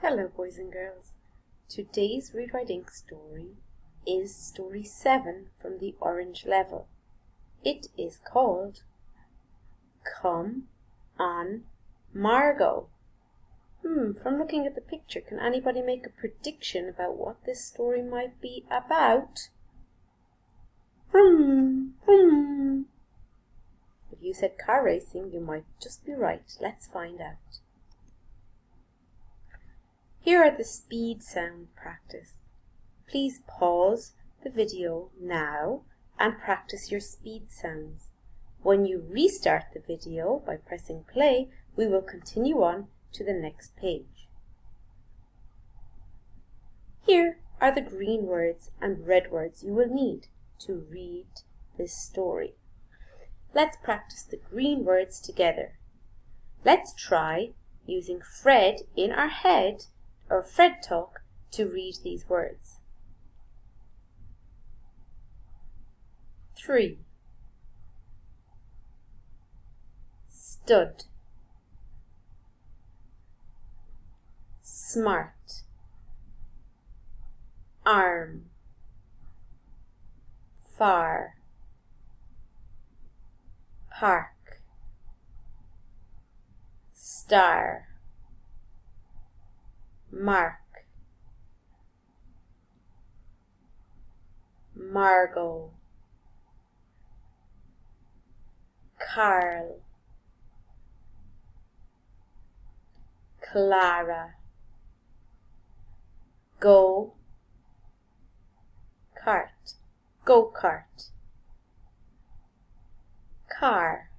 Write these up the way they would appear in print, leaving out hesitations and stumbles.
Hello boys and girls. Today's Read Write Ink story is story 7 from the orange level. It is called Come on Margo. From looking at the picture, can anybody make a prediction about what this story might be about? If you said car racing, you might just be right. Let's find out. Here are the speed sound practice. Please pause the video now and practice your speed sounds. When you restart the video by pressing play, we will continue on to the next page. Here are the green words and red words you will need to read this story. Let's practice the green words together. Let's try using Fred in our head or Fred talk to read these words. 3. Stud. Smart. Arm. Far. Park. Star. Mark. Margo. Carl. Clara. Go kart. Go kart. Car.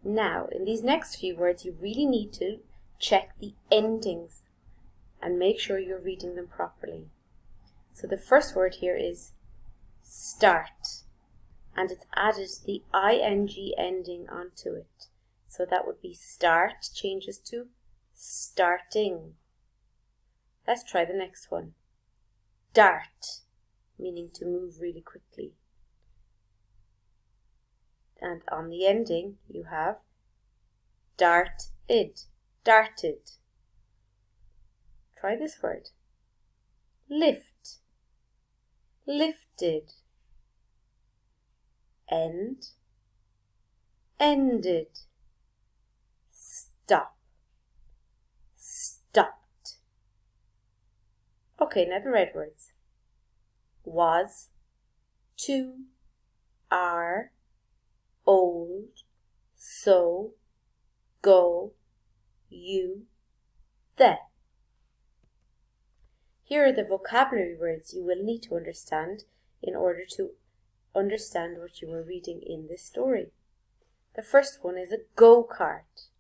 Now, in these next few words, you really need to check the endings and make sure you're reading them properly. So the first word here is start, and it's added the ing ending onto it. So that would be start changes to starting. Let's try the next one. Dart, meaning to move really quickly. And on the ending you have darted, darted. Try this word. Lift, lifted. End, ended. Stop, stopped. Okay, now the red words. Was, to, are, old, so, go, you, the. Here are the vocabulary words you will need to understand in order to understand what you were reading in this story. The first one is a go-kart,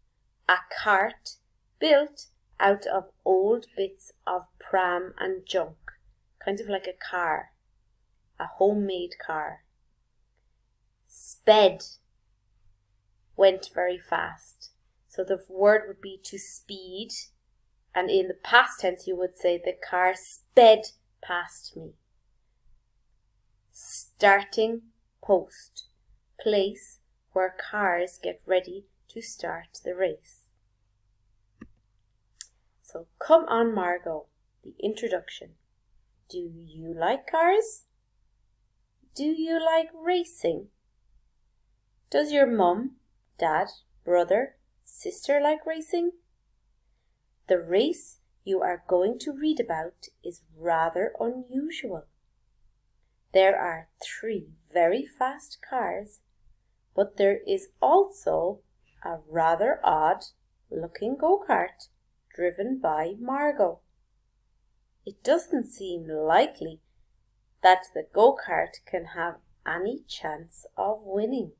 a cart built out of old bits of pram and junk, kind of like a car, a homemade car. Sped, went very fast. So the word would be to speed, and in the past tense you would say the car sped past me. Starting post, place where cars get ready to start the race. So come on Margo, the introduction. Do you like cars? Do you like racing? Does your mum, dad, brother, sister like racing? The race you are going to read about is rather unusual. There are 3 very fast cars, but there is also a rather odd looking go-kart driven by Margo. It doesn't seem likely that the go-kart can have any chance of winning.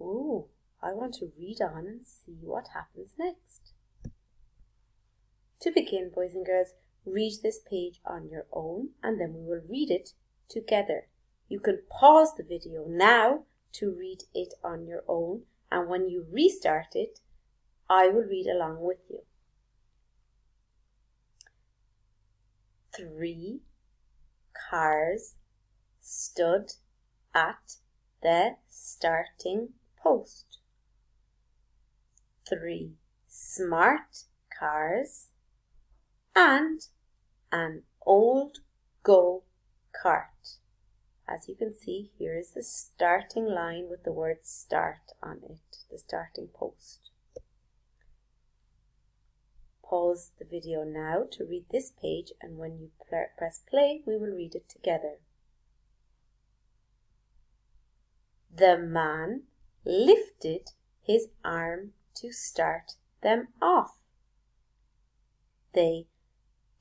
Ooh, I want to read on and see what happens next. To begin, boys and girls, read this page on your own and then we will read it together. You can pause the video now to read it on your own, and when you restart it, I will read along with you. 3 cars stood at the starting post. 3 smart cars and an old go-kart. As you can see, here is the starting line with the word start on it, the starting post. Pause the video now to read this page, and when you press play, we will read it together. The man lifted his arm to start them off. They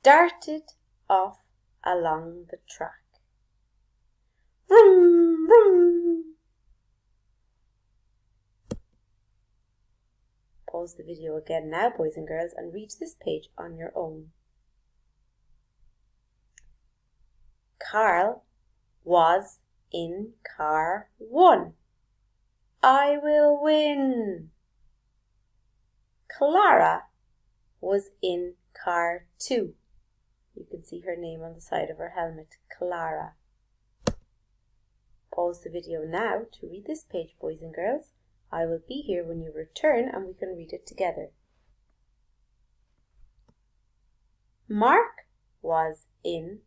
darted off along the track. Vroom, vroom. Pause the video again now, boys and girls, and read this page on your own. Carl was in car 1. I will win. Clara was in car 2. You can see her name on the side of her helmet, Clara. Pause the video now to read this page, boys and girls. I will be here when you return and we can read it together. Mark was in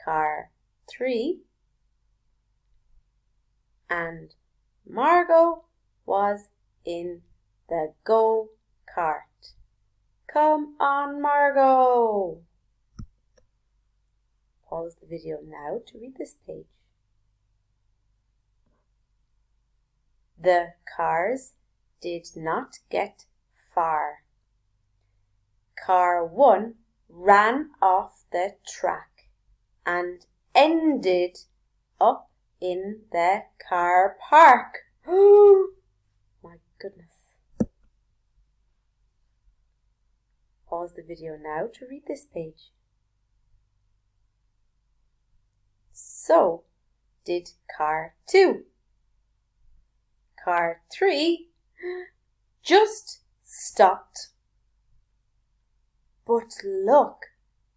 car 3 and Margo was in the go-kart. Come on, Margo! Pause the video now to read this page. The cars did not get far. Car 1 ran off the track and ended up in the car park. Oh my goodness. Pause the video now to read this page. So did car 2. Car 3 just stopped. But look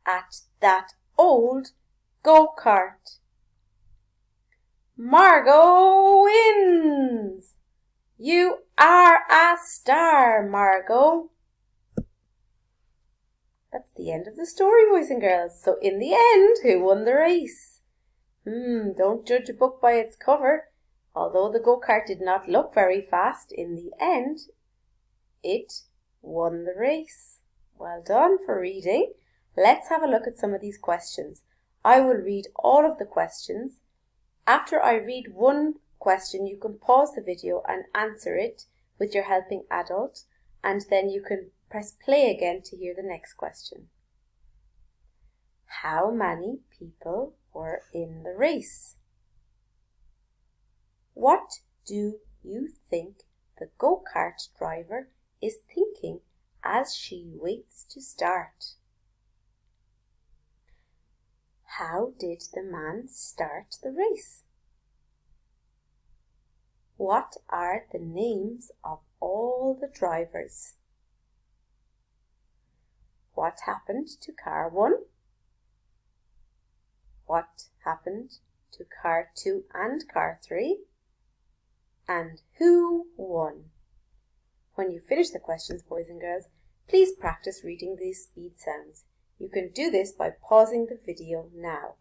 at that old go-kart. Margo wins! You are a star, Margo. That's the end of the story, boys and girls. So in the end, who won the race? Don't judge a book by its cover. Although the go-kart did not look very fast, in the end, it won the race. Well done for reading. Let's have a look at some of these questions. I will read all of the questions. After I read one question, you can pause the video and answer it with your helping adult, and then you can press play again to hear the next question. How many people were in the race? What do you think the go-kart driver is thinking as she waits to start? How did the man start the race? What are the names of all the drivers? What happened to car 1? What happened to car 2 and car 3? And who won? When you finish the questions, boys and girls, please practice reading these speed sounds. You can do this by pausing the video now.